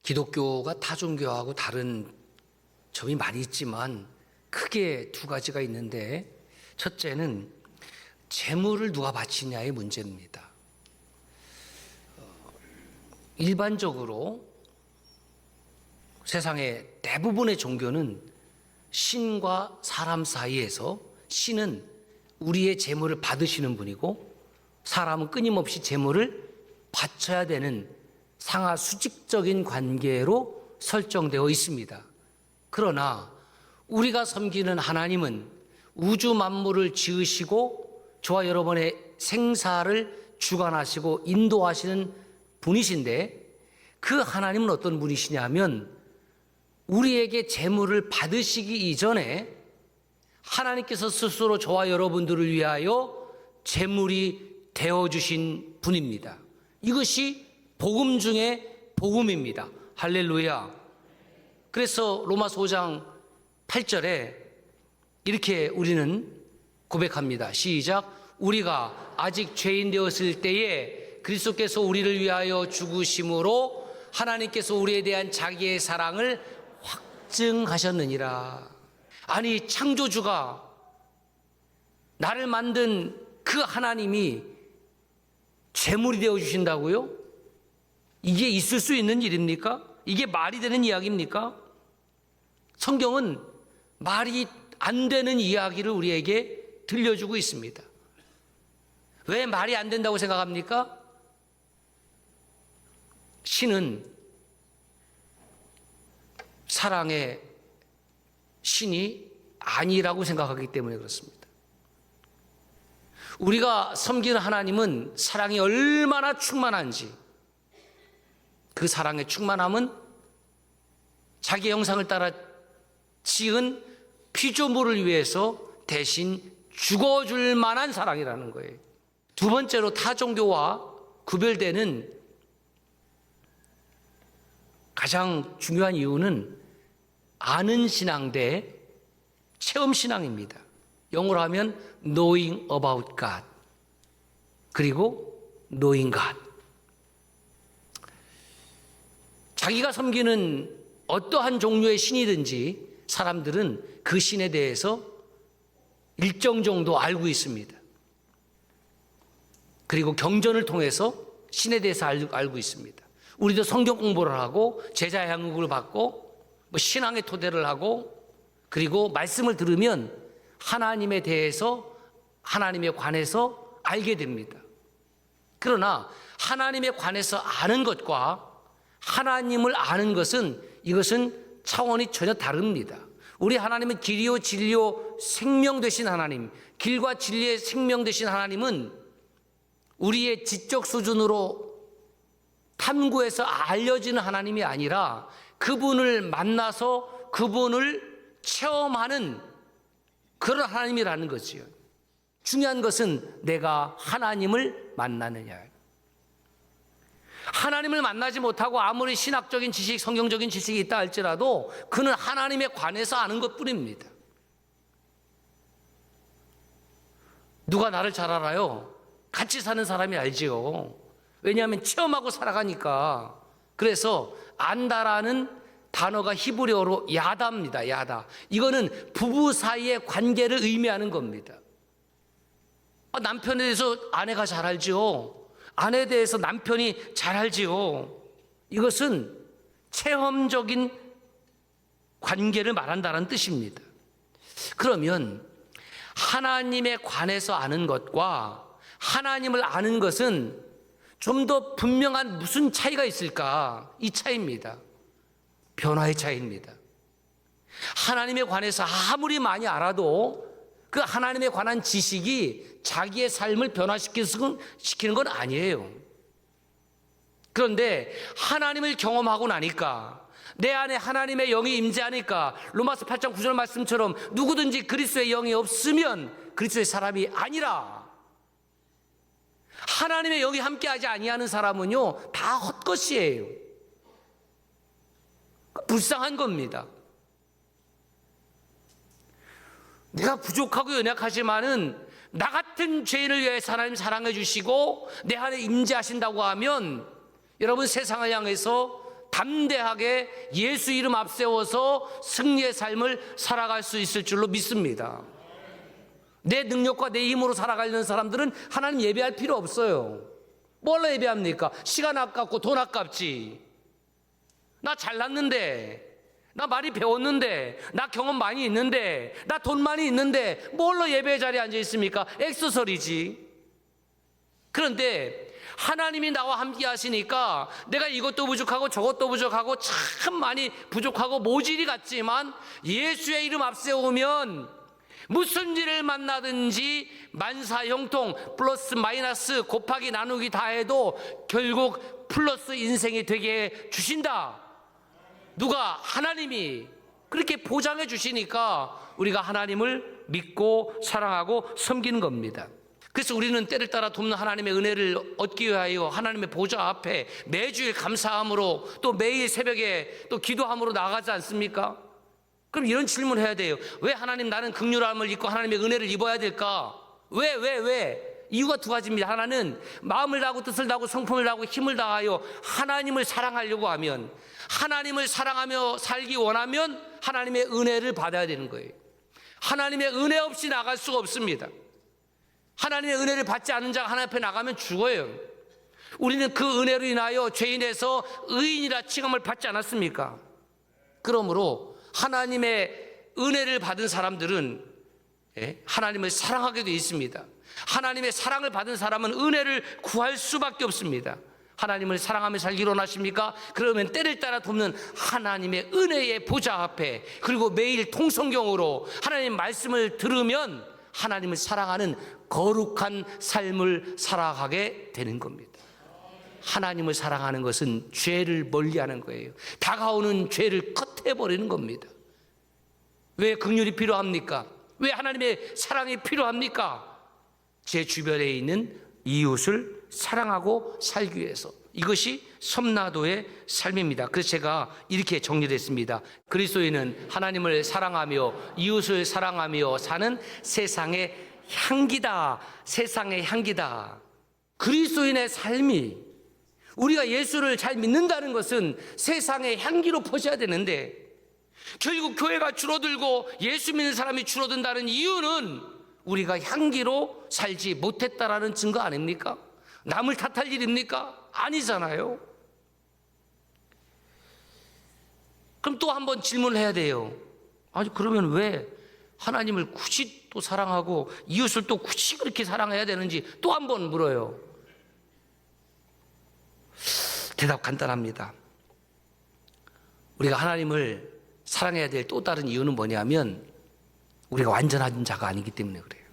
기독교가 타 종교하고 다른 점이 많이 있지만 크게 두 가지가 있는데, 첫째는 제물을 누가 바치냐의 문제입니다. 일반적으로 세상의 대부분의 종교는 신과 사람 사이에서 신은 우리의 제물을 받으시는 분이고 사람은 끊임없이 제물을 바쳐야 되는 상하 수직적인 관계로 설정되어 있습니다. 그러나 우리가 섬기는 하나님은 우주 만물을 지으시고 저와 여러분의 생사를 주관하시고 인도하시는 분이신데, 그 하나님은 어떤 분이시냐면 우리에게 제물을 받으시기 이전에 하나님께서 스스로 저와 여러분들을 위하여 제물이 되어주신 분입니다. 이것이 복음 중에 복음입니다. 할렐루야. 그래서 로마서 5장 8절에 이렇게 우리는 고백합니다. 시작. 우리가 아직 죄인 되었을 때에 그리스도께서 우리를 위하여 죽으심으로 하나님께서 우리에 대한 자기의 사랑을 확증하셨느니라. 아니, 창조주가 나를 만든 그 하나님이 제물이 되어 주신다고요? 이게 있을 수 있는 일입니까? 이게 말이 되는 이야기입니까? 성경은 말이 안 되는 이야기를 우리에게 들려주고 있습니다. 왜 말이 안 된다고 생각합니까? 신은 사랑의 신이 아니라고 생각하기 때문에 그렇습니다. 우리가 섬기는 하나님은 사랑이 얼마나 충만한지, 그 사랑의 충만함은 자기 형상을 따라 지은 피조물을 위해서 대신 죽어줄 만한 사랑이라는 거예요. 두 번째로 타종교와 구별되는 가장 중요한 이유는 아는 신앙 대 체험 신앙입니다. 영어로 하면 knowing about God, 그리고 knowing God. 자기가 섬기는 어떠한 종류의 신이든지 사람들은 그 신에 대해서 일정 정도 알고 있습니다. 그리고 경전을 통해서 신에 대해서 알고 있습니다. 우리도 성경 공부를 하고 제자 양육을 받고 신앙의 토대를 하고 그리고 말씀을 들으면 하나님에 대해서, 하나님에 관해서 알게 됩니다. 그러나 하나님에 관해서 아는 것과 하나님을 아는 것은, 이것은 차원이 전혀 다릅니다. 우리 하나님은 길이요 진리요 생명 되신 하나님, 길과 진리의 생명 되신 하나님은 우리의 지적 수준으로 탐구해서 알려지는 하나님이 아니라 그분을 만나서 그분을 체험하는 그런 하나님이라는 거지요. 중요한 것은 내가 하나님을 만나느냐. 하나님을 만나지 못하고 아무리 신학적인 지식, 성경적인 지식이 있다 할지라도 그는 하나님에 관해서 아는 것뿐입니다. 누가 나를 잘 알아요? 같이 사는 사람이 알지요. 왜냐하면 체험하고 살아가니까. 그래서 안다라는 단어가 히브리어로 야다입니다. 야다. 이거는 부부 사이의 관계를 의미하는 겁니다. 남편에 대해서 아내가 잘 알지요. 아내에 대해서 남편이 잘 알지요. 이것은 체험적인 관계를 말한다는 뜻입니다. 그러면 하나님에 관해서 아는 것과 하나님을 아는 것은 좀 더 분명한 무슨 차이가 있을까? 이 차이입니다. 변화의 차이입니다. 하나님에 관해서 아무리 많이 알아도 그 하나님에 관한 지식이 자기의 삶을 변화시키는 건 아니에요. 그런데 하나님을 경험하고 나니까, 내 안에 하나님의 영이 임재하니까 로마서 8장 9절 말씀처럼 누구든지 그리스도의 영이 없으면 그리스도의 사람이 아니라, 하나님의 영이 함께하지 아니하는 사람은요 다 헛것이에요. 불쌍한 겁니다. 내가 부족하고 연약하지만은 나 같은 죄인을 위해서 하나님 사랑해 주시고 내 안에 임재하신다고 하면, 여러분 세상을 향해서 담대하게 예수 이름 앞세워서 승리의 삶을 살아갈 수 있을 줄로 믿습니다. 내 능력과 내 힘으로 살아가려는 사람들은 하나님 예배할 필요 없어요. 뭘로 예배합니까? 시간 아깝고 돈 아깝지. 나 잘났는데, 나 많이 배웠는데, 나 경험 많이 있는데, 나 돈 많이 있는데 뭘로 예배 자리에 앉아 있습니까? 액세서리지. 그런데 하나님이 나와 함께 하시니까 내가 이것도 부족하고 저것도 부족하고 참 많이 부족하고 모질이 같지만 예수의 이름 앞세우면 무슨 일을 만나든지 만사형통 플러스 마이너스 곱하기 나누기 다 해도 결국 플러스 인생이 되게 주신다. 누가? 하나님이 그렇게 보장해 주시니까 우리가 하나님을 믿고 사랑하고 섬기는 겁니다. 그래서 우리는 때를 따라 돕는 하나님의 은혜를 얻기 위하여 하나님의 보좌 앞에 매주일 감사함으로 또 매일 새벽에 또 기도함으로 나가지 않습니까? 그럼 이런 질문을 해야 돼요. 왜 하나님 나는 긍휼함을 입고 하나님의 은혜를 입어야 될까? 왜? 이유가 두 가지입니다. 하나는 마음을 다하고 뜻을 다하고 성품을 다하고 힘을 다하여 하나님을 사랑하려고 하면, 하나님을 사랑하며 살기 원하면 하나님의 은혜를 받아야 되는 거예요. 하나님의 은혜 없이 나갈 수가 없습니다. 하나님의 은혜를 받지 않는 자가 하나님 앞에 나가면 죽어요. 우리는 그 은혜로 인하여 죄인에서 의인이라 칭함을 받지 않았습니까? 그러므로 하나님의 은혜를 받은 사람들은 하나님을 하나님을 되어 있습니다. 하나님의 사랑을 받은 사람은 은혜를 구할 수밖에 없습니다. 하나님을 사랑하며 살기로 원하십니까? 그러면 때를 따라 돕는 하나님의 은혜의 보좌 앞에, 그리고 매일 통성경으로 하나님의 말씀을 들으면 하나님을 사랑하는 거룩한 삶을 살아가게 되는 겁니다. 하나님을 사랑하는 것은 죄를 멀리하는 거예요. 다가오는 죄를 컷해버리는 겁니다. 왜 긍휼이 필요합니까? 왜 하나님의 사랑이 필요합니까? 제 주변에 있는 이웃을 사랑하고 살기 위해서. 이것이 섬나도의 삶입니다. 그래서 제가 이렇게 정리했습니다. 그리스도인은 하나님을 사랑하며 이웃을 사랑하며 사는 세상의 향기다. 세상의 향기다. 그리스도인의 삶이, 우리가 예수를 잘 믿는다는 것은 세상의 향기로 퍼져야 되는데, 결국 교회가 줄어들고 예수 믿는 사람이 줄어든다는 이유는 우리가 향기로 살지 못했다라는 증거 아닙니까? 남을 탓할 일입니까? 아니잖아요. 그럼 또 한 번 질문을 해야 돼요. 아니, 그러면 왜 하나님을 굳이 또 사랑하고 이웃을 또 굳이 그렇게 사랑해야 되는지 또 한 번 물어요. 대답 간단합니다. 우리가 하나님을 사랑해야 될 또 다른 이유는 뭐냐면 우리가 완전한 자가 아니기 때문에 그래요.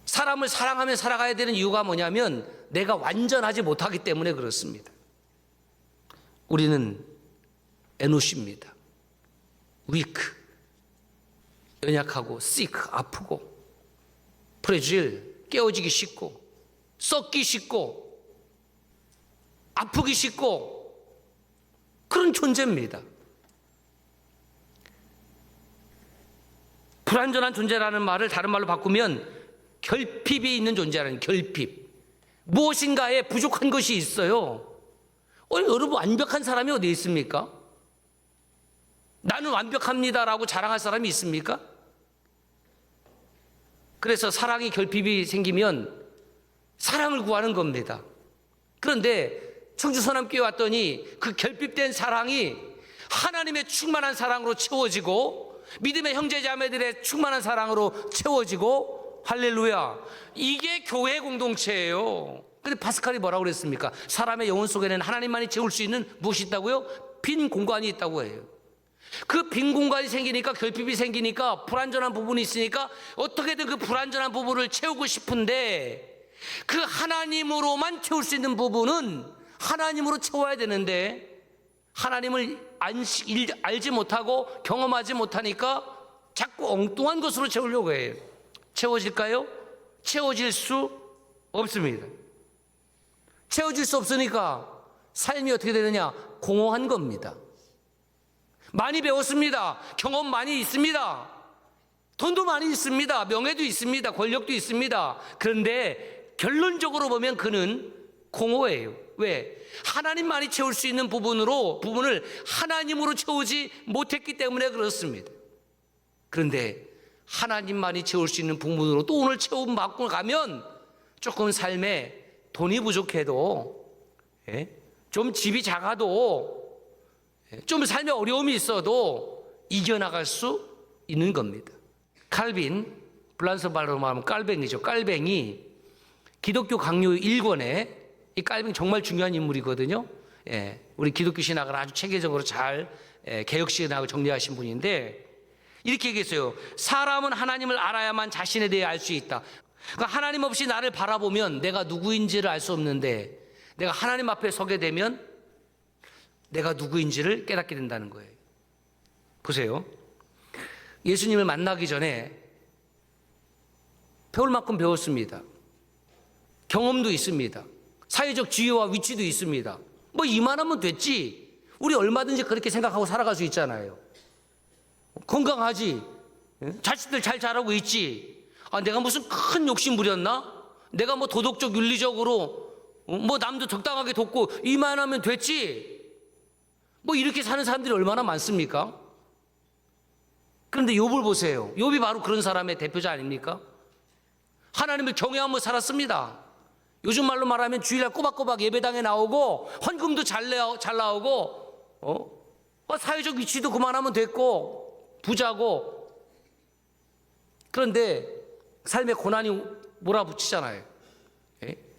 사람을 사랑하며 살아가야 되는 이유가 뭐냐면 내가 완전하지 못하기 때문에 그렇습니다. 우리는 에노시입니다. weak, 연약하고 sick, 아프고 프레질, 깨어지기 쉽고 썩기 쉽고 아프기 쉽고 그런 존재입니다. 불완전한 존재라는 말을 다른 말로 바꾸면 결핍이 있는 존재라는, 결핍. 무엇인가에 부족한 것이 있어요. 여러분, 완벽한 사람이 어디 있습니까? 나는 완벽합니다라고 자랑할 사람이 있습니까? 그래서 사랑이 결핍이 생기면 사랑을 구하는 겁니다. 그런데 청주 서남교회 왔더니 그 결핍된 사랑이 하나님의 충만한 사랑으로 채워지고 믿음의 형제자매들의 충만한 사랑으로 채워지고, 할렐루야, 이게 교회 공동체예요. 근데 파스칼이 뭐라고 그랬습니까? 사람의 영혼 속에는 하나님만이 채울 수 있는 무엇이 있다고요? 빈 공간이 있다고 해요. 그 빈 공간이 생기니까, 결핍이 생기니까, 불완전한 부분이 있으니까 어떻게든 그 불완전한 부분을 채우고 싶은데, 그 하나님으로만 채울 수 있는 부분은 하나님으로 채워야 되는데 하나님을 알지 못하고 경험하지 못하니까 자꾸 엉뚱한 것으로 채우려고 해요. 채워질까요? 채워질 수 없습니다. 채워질 수 없으니까 삶이 어떻게 되느냐? 공허한 겁니다. 많이 배웠습니다. 경험 많이 있습니다. 돈도 많이 있습니다. 명예도 있습니다. 권력도 있습니다. 그런데 결론적으로 보면 그는 공허해요. 왜? 하나님만이 채울 수 있는 부분을 하나님으로 채우지 못했기 때문에 그렇습니다. 그런데 하나님만이 채울 수 있는 부분으로 또 오늘 채움 받고 가면 조금 삶에 돈이 부족해도, 좀 집이 작아도, 좀 삶에 어려움이 있어도 이겨나갈 수 있는 겁니다. 칼빈, 프랑스 말로 말하면 깔뱅이죠. 깔뱅이 기독교 강요 1권에 이 깔뱅이 정말 중요한 인물이거든요. 우리 기독교 신학을 아주 체계적으로 잘 개혁 신학을 정리하신 분인데 이렇게 얘기했어요. 사람은 하나님을 알아야만 자신에 대해 알 수 있다. 그러니까 하나님 없이 나를 바라보면 내가 누구인지를 알 수 없는데 내가 하나님 앞에 서게 되면 내가 누구인지를 깨닫게 된다는 거예요. 보세요. 예수님을 만나기 전에 배울 만큼 배웠습니다. 경험도 있습니다. 사회적 지위와 위치도 있습니다. 뭐 이만하면 됐지. 우리 얼마든지 그렇게 생각하고 살아갈 수 있잖아요. 건강하지. 자식들 잘 자라고 있지. 내가 무슨 큰 욕심 부렸나? 내가 뭐 도덕적 윤리적으로 뭐 남도 적당하게 돕고 이만하면 됐지. 뭐 이렇게 사는 사람들이 얼마나 많습니까? 그런데 욥을 보세요. 욥이 바로 그런 사람의 대표자 아닙니까? 하나님을 경외하며 살았습니다. 요즘 말로 말하면 주일날 꼬박꼬박 예배당에 나오고 헌금도 잘 나오고 사회적 위치도 그만하면 됐고 부자고. 그런데 삶에 고난이 몰아붙이잖아요.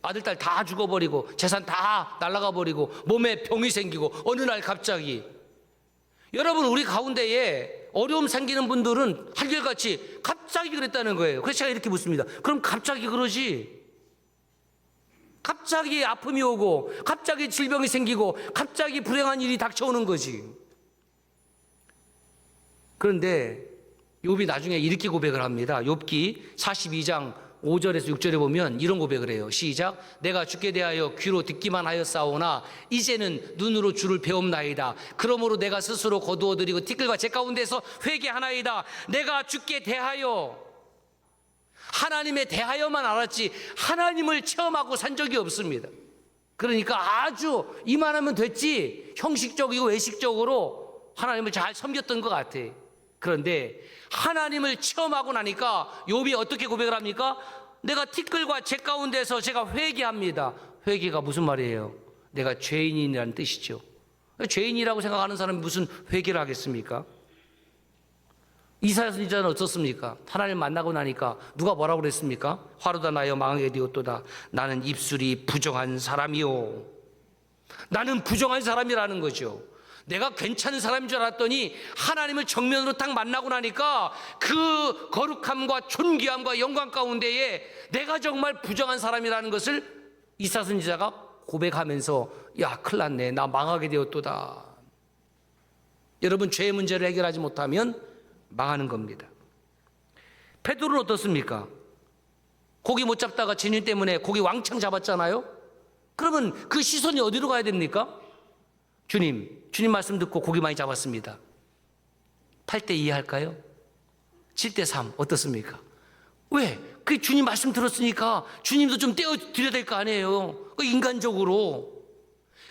아들 딸 다 죽어버리고 재산 다 날아가 버리고 몸에 병이 생기고 어느 날 갑자기. 여러분, 우리 가운데에 어려움 생기는 분들은 한결같이 갑자기 그랬다는 거예요. 그래서 제가 이렇게 묻습니다. 그럼 갑자기 그러지? 갑자기 아픔이 오고 갑자기 질병이 생기고 갑자기 불행한 일이 닥쳐오는 거지. 그런데 욥이 나중에 이렇게 고백을 합니다. 욥기 42장 5절에서 6절에 보면 이런 고백을 해요. 시작. 내가 주께 대하여 귀로 듣기만 하였사오나 이제는 눈으로 주를 배움나이다. 그러므로 내가 스스로 거두어드리고 티끌과 제 가운데서 회개하나이다. 내가 주께 대하여, 하나님에 대하여만 알았지 하나님을 체험하고 산 적이 없습니다. 그러니까 아주 이만하면 됐지 형식적이고 외식적으로 하나님을 잘 섬겼던 것 같아. 그런데 하나님을 체험하고 나니까 욥이 어떻게 고백을 합니까? 내가 티끌과 제 가운데서 제가 회개합니다. 회개가 무슨 말이에요? 내가 죄인이라는 뜻이죠. 죄인이라고 생각하는 사람이 무슨 회개를 하겠습니까? 이사야 선지자는 어떻습니까? 하나님 만나고 나니까 누가 뭐라고 그랬습니까? 화로다 나여 망하게 되었도다. 나는 입술이 부정한 사람이요. 나는 부정한 사람이라는 거죠. 내가 괜찮은 사람인 줄 알았더니 하나님을 정면으로 딱 만나고 나니까 그 거룩함과 존귀함과 영광 가운데에 내가 정말 부정한 사람이라는 것을 이사야 선지자가 고백하면서 야, 큰일 났네. 나 망하게 되었도다. 여러분, 죄의 문제를 해결하지 못하면 망하는 겁니다. 베드로는 어떻습니까? 고기 못 잡다가 진유 때문에 고기 왕창 잡았잖아요. 그러면 그 시선이 어디로 가야 됩니까? 주님 말씀 듣고 고기 많이 잡았습니다. 8대2 할까요? 7대3 어떻습니까? 왜? 그 주님 말씀 들었으니까 주님도 좀 떼어드려야 될 거 아니에요. 인간적으로.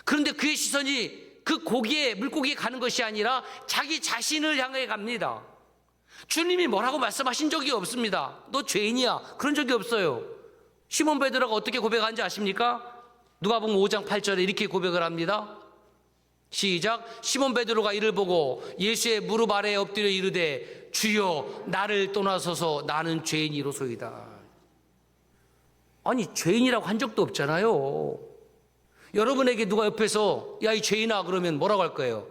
그런데 그의 시선이 그 고기에, 물고기에 가는 것이 아니라 자기 자신을 향해 갑니다. 주님이 뭐라고 말씀하신 적이 없습니다. 너 죄인이야. 그런 적이 없어요. 시몬 베드로가 어떻게 고백하는지 아십니까? 누가복음 5장 8절에 이렇게 고백을 합니다. 시작. 시몬 베드로가 이를 보고 예수의 무릎 아래에 엎드려 이르되 주여 나를 떠나소서 나는 죄인이로소이다. 아니, 죄인이라고 한 적도 없잖아요. 여러분에게 누가 옆에서 야, 이 죄인아 그러면 뭐라고 할 거예요?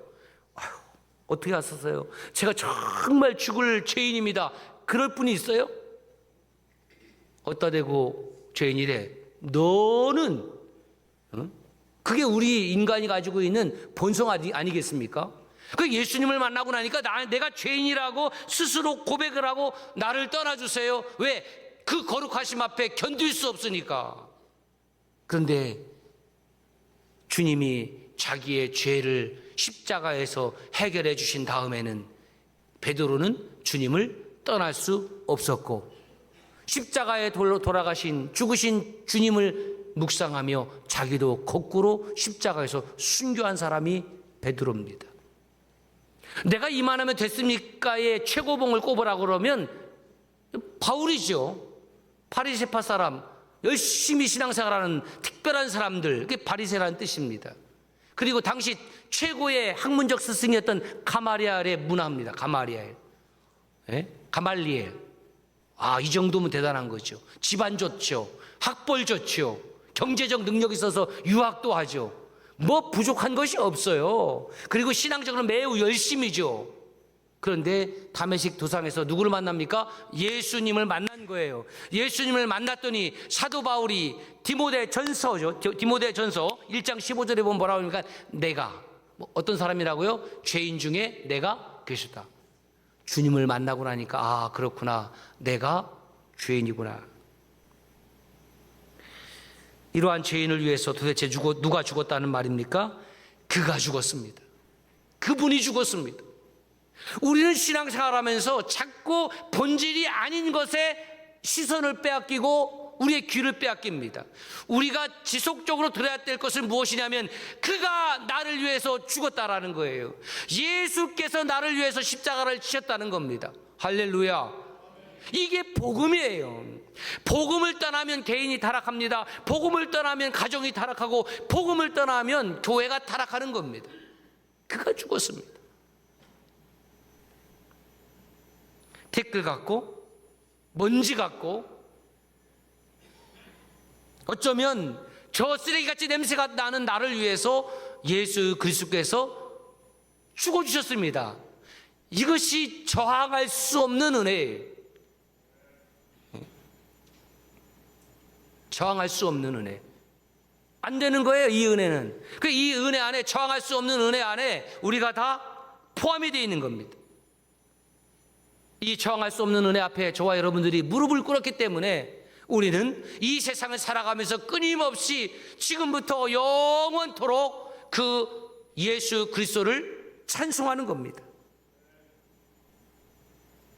아휴, 어떻게 하셨어요? 제가 정말 죽을 죄인입니다. 그럴 분이 있어요? 어디다 대고 죄인이래. 너는 그게 우리 인간이 가지고 있는 본성 아니겠습니까? 그 예수님을 만나고 나니까 내가 죄인이라고 스스로 고백을 하고 나를 떠나주세요. 왜? 그 거룩하심 앞에 견딜 수 없으니까. 그런데 주님이 자기의 죄를 십자가에서 해결해 주신 다음에는 베드로는 주님을 떠날 수 없었고 십자가에 돌아가신 죽으신 주님을 묵상하며 자기도 거꾸로 십자가에서 순교한 사람이 베드로입니다. 내가 이만하면 됐습니까의 최고봉을 꼽으라고 그러면 바울이죠. 바리새파 사람, 열심히 신앙생활하는 특별한 사람들, 그게 바리새라는 뜻입니다. 그리고 당시 최고의 학문적 스승이었던 가말리엘의 문화입니다. 가말리엘. 예? 가말리엘. 이 정도면 대단한 거죠. 집안 좋죠. 학벌 좋죠. 경제적 능력이 있어서 유학도 하죠. 뭐 부족한 것이 없어요. 그리고 신앙적으로 매우 열심이죠. 그런데 다메섹 도상에서 누구를 만납니까? 예수님을 만난 거예요. 예수님을 만났더니 사도 바울이 디모데전서죠. 디모데전서 1장 15절에 보면 뭐라고 합니까? 내가 어떤 사람이라고요? 죄인 중에 내가 괴수다. 주님을 만나고 나니까 그렇구나. 내가 죄인이구나. 이러한 죄인을 위해서 도대체 누가 죽었다는 말입니까? 그가 죽었습니다. 그분이 죽었습니다. 우리는 신앙생활하면서 자꾸 본질이 아닌 것에 시선을 빼앗기고 우리의 귀를 빼앗깁니다. 우리가 지속적으로 들어야 될 것은 무엇이냐면 그가 나를 위해서 죽었다라는 거예요. 예수께서 나를 위해서 십자가를 지셨다는 겁니다. 할렐루야. 이게 복음이에요. 복음을 떠나면 개인이 타락합니다. 복음을 떠나면 가정이 타락하고 복음을 떠나면 교회가 타락하는 겁니다. 그가 죽었습니다. 댓글 같고 먼지 같고 어쩌면 저 쓰레기같이 냄새가 나는 나를 위해서 예수 그리스도께서 죽어주셨습니다. 이것이 저항할 수 없는 은혜예요. 저항할 수 없는 은혜. 안 되는 거예요, 이 은혜는. 이 은혜 안에, 저항할 수 없는 은혜 안에 우리가 다 포함이 되어 있는 겁니다. 이 저항할 수 없는 은혜 앞에 저와 여러분들이 무릎을 꿇었기 때문에 우리는 이 세상을 살아가면서 끊임없이 지금부터 영원토록 그 예수 그리스도를 찬송하는 겁니다.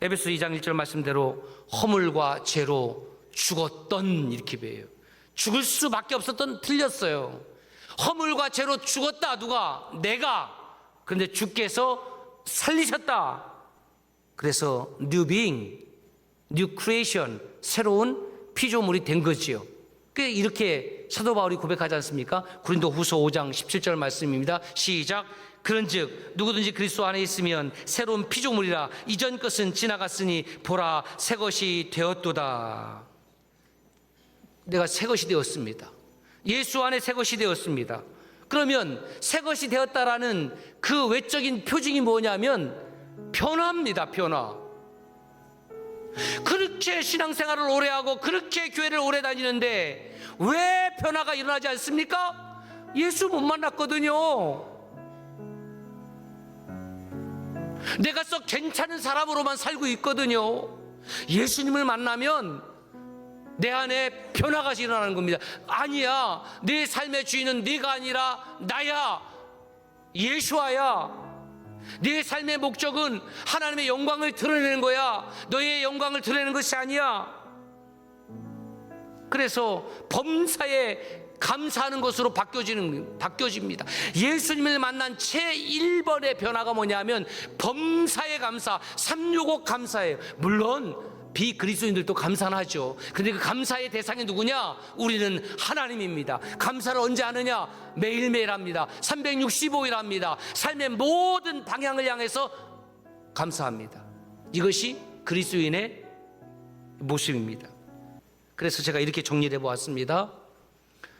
에베소 2장 1절 말씀대로 허물과 죄로 죽었던 이렇게 배워요. 죽을 수밖에 없었던 틀렸어요. 허물과 죄로 죽었다. 누가? 내가. 그런데 주께서 살리셨다. 그래서 new being, new creation, 새로운 피조물이 된 거지요. 이렇게 사도 바울이 고백하지 않습니까? 고린도후서 5장 17절 말씀입니다. 시작. 그런즉 누구든지 그리스도 안에 있으면 새로운 피조물이라. 이전 것은 지나갔으니 보라 새 것이 되었도다. 내가 새 것이 되었습니다. 예수 안에 새 것이 되었습니다. 그러면 새 것이 되었다라는 그 외적인 표징이 뭐냐면 변화입니다. 변화. 그렇게 신앙생활을 오래 하고 그렇게 교회를 오래 다니는데 왜 변화가 일어나지 않습니까? 예수 못 만났거든요. 내가 썩 괜찮은 사람으로만 살고 있거든요. 예수님을 만나면 내 안에 변화가 일어나는 겁니다. 아니야, 내 삶의 주인은 네가 아니라 나야, 예수아야. 네 삶의 목적은 하나님의 영광을 드러내는 거야. 너의 영광을 드러내는 것이 아니야. 그래서 범사에 감사하는 것으로 바뀌어집니다. 예수님을 만난 제1번의 변화가 뭐냐면 범사에 감사, 365 감사예요. 물론 비그리스도인들도 감사는 하죠. 그런데 그 감사의 대상이 누구냐? 우리는 하나님입니다. 감사를 언제 하느냐? 매일매일 합니다. 365일 합니다. 삶의 모든 방향을 향해서 감사합니다. 이것이 그리스도인의 모습입니다. 그래서 제가 이렇게 정리를 해보았습니다.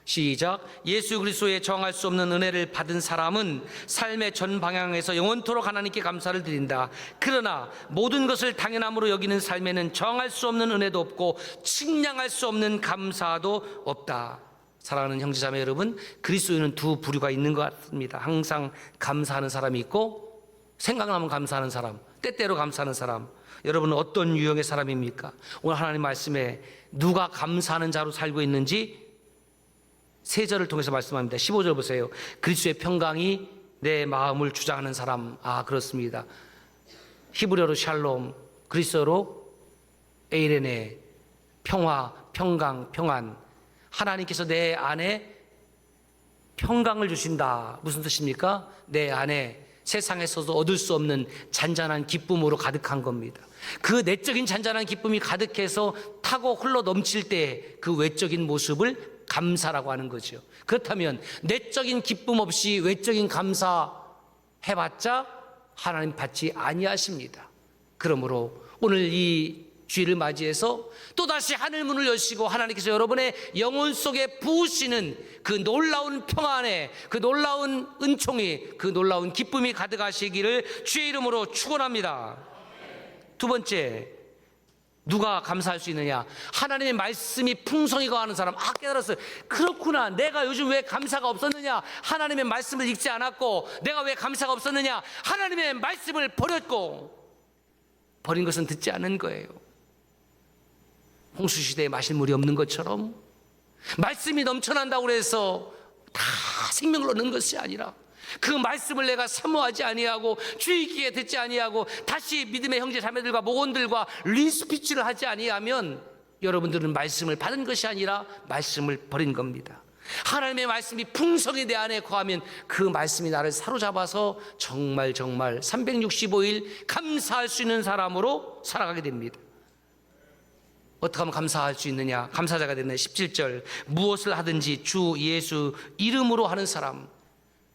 시작. 예수 그리스도에 저항할 수 없는 은혜를 받은 사람은 삶의 전 방향에서 영원토록 하나님께 감사를 드린다. 그러나 모든 것을 당연함으로 여기는 삶에는 저항할 수 없는 은혜도 없고 측량할 수 없는 감사도 없다. 사랑하는 형제자매 여러분, 그리스도에는 두 부류가 있는 것 같습니다. 항상 감사하는 사람이 있고 생각나면 감사하는 사람, 때때로 감사하는 사람. 여러분은 어떤 유형의 사람입니까? 오늘 하나님 말씀에 누가 감사하는 자로 살고 있는지 세 절을 통해서 말씀합니다. 15절 보세요. 그리스도의 평강이 내 마음을 주장하는 사람. 그렇습니다. 히브리어로 샬롬, 그리스어로 에이레네, 평화, 평강, 평안. 하나님께서 내 안에 평강을 주신다. 무슨 뜻입니까? 내 안에 세상에서도 얻을 수 없는 잔잔한 기쁨으로 가득한 겁니다. 그 내적인 잔잔한 기쁨이 가득해서 타고 흘러 넘칠 때 그 외적인 모습을 감사라고 하는 거죠. 그렇다면 내적인 기쁨 없이 외적인 감사 해봤자 하나님 받지 아니하십니다. 그러므로 오늘 이 주일을 맞이해서 또다시 하늘문을 여시고 하나님께서 여러분의 영혼 속에 부으시는 그 놀라운 평안에, 그 놀라운 은총이, 그 놀라운 기쁨이 가득하시기를 주의 이름으로 축원합니다. 두 번째, 누가 감사할 수 있느냐? 하나님의 말씀이 풍성히 거하는 사람. 깨달았어요. 그렇구나. 내가 요즘 왜 감사가 없었느냐? 하나님의 말씀을 읽지 않았고, 내가 왜 감사가 없었느냐? 하나님의 말씀을 버렸고, 버린 것은 듣지 않은 거예요. 홍수시대에 마실 물이 없는 것처럼 말씀이 넘쳐난다고 해서 다 생명을 얻는 것이 아니라 그 말씀을 내가 사모하지 아니하고 주의 깊게 듣지 아니하고 다시 믿음의 형제 자매들과 목원들과 리스피치를 하지 아니하면 여러분들은 말씀을 받은 것이 아니라 말씀을 버린 겁니다. 하나님의 말씀이 풍성히 내 안에 거하면 그 말씀이 나를 사로잡아서 정말 365일 감사할 수 있는 사람으로 살아가게 됩니다. 어떻게 하면 감사할 수 있느냐? 감사자가 되는 17절, 무엇을 하든지 주 예수 이름으로 하는 사람.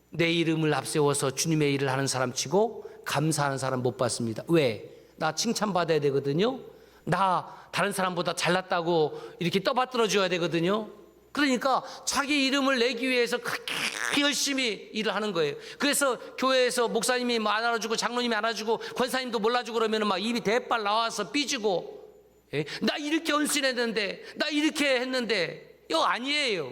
내 이름을 앞세워서 주님의 일을 하는 사람 치고 감사하는 사람 못 봤습니다. 왜? 나 칭찬받아야 되거든요. 나 다른 사람보다 잘났다고 이렇게 떠받들어 줘야 되거든요. 그러니까 자기 이름을 내기 위해서 그렇게 열심히 일을 하는 거예요. 그래서 교회에서 목사님이 안 알아주고 장로님이 안 알아주고 권사님도 몰라주고 그러면 막 입이 대빨 나와서 삐지고, 나 이렇게 헌신했는데, 나 이렇게 했는데, 이거 아니에요.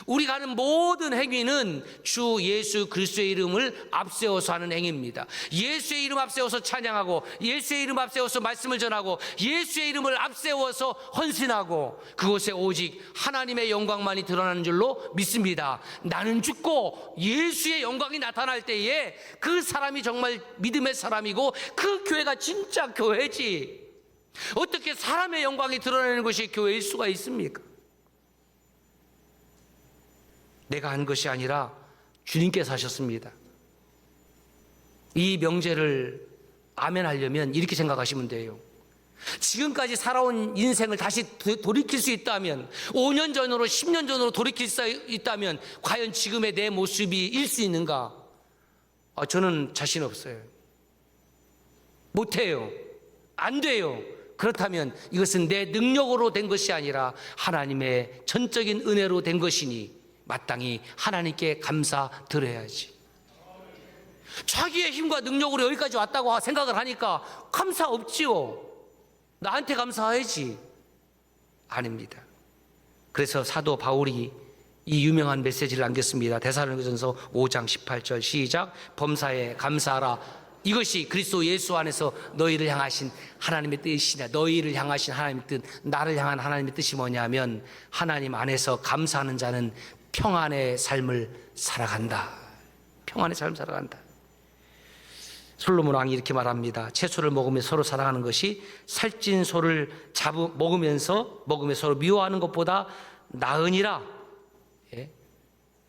우리가 하는 모든 행위는 주 예수 그리스도의 이름을 앞세워서 하는 행위입니다. 예수의 이름 앞세워서 찬양하고, 예수의 이름 앞세워서 말씀을 전하고, 예수의 이름을 앞세워서 헌신하고, 그곳에 오직 하나님의 영광만이 드러나는 줄로 믿습니다. 나는 죽고 예수의 영광이 나타날 때에 그 사람이 정말 믿음의 사람이고 그 교회가 진짜 교회지. 어떻게 사람의 영광이 드러나는 것이 교회일 수가 있습니까? 내가 한 것이 아니라 주님께서 하셨습니다. 이 명제를 아멘하려면 이렇게 생각하시면 돼요. 지금까지 살아온 인생을 다시 돌이킬 수 있다면, 5년 전으로 10년 전으로 돌이킬 수 있다면 과연 지금의 내 모습이 일 수 있는가? 저는 자신 없어요. 못해요. 안 돼요. 그렇다면 이것은 내 능력으로 된 것이 아니라 하나님의 전적인 은혜로 된 것이니 마땅히 하나님께 감사드려야지. 자기의 힘과 능력으로 여기까지 왔다고 생각을 하니까 감사 없지요. 나한테 감사해야지. 아닙니다. 그래서 사도 바울이 이 유명한 메시지를 남겼습니다. 데살로니가전서 5장 18절 시작. 범사에 감사하라. 이것이 그리스도 예수 안에서 너희를 향하신 하나님의 뜻이냐. 너희를 향하신 하나님의 뜻, 나를 향한 하나님의 뜻이 뭐냐면 하나님 안에서 감사하는 자는 평안의 삶을 살아간다. 평안의 삶을 살아간다. 솔로몬 왕이 이렇게 말합니다. 채소를 먹으며 서로 사랑하는 것이 살찐 소를 먹으면서 서로 미워하는 것보다 나으니라.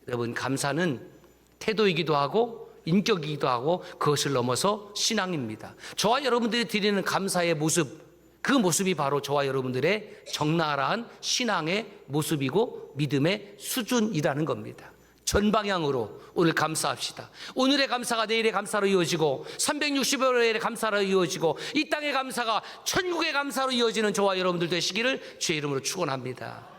여러분, 감사는 태도이기도 하고 인격이기도 하고 그것을 넘어서 신앙입니다. 저와 여러분들이 드리는 감사의 모습, 그 모습이 바로 저와 여러분들의 적나라한 신앙의 모습이고 믿음의 수준이라는 겁니다. 전방향으로 오늘 감사합시다. 오늘의 감사가 내일의 감사로 이어지고 365일의 감사로 이어지고 이 땅의 감사가 천국의 감사로 이어지는 저와 여러분들 되시기를 주의 이름으로 축원합니다.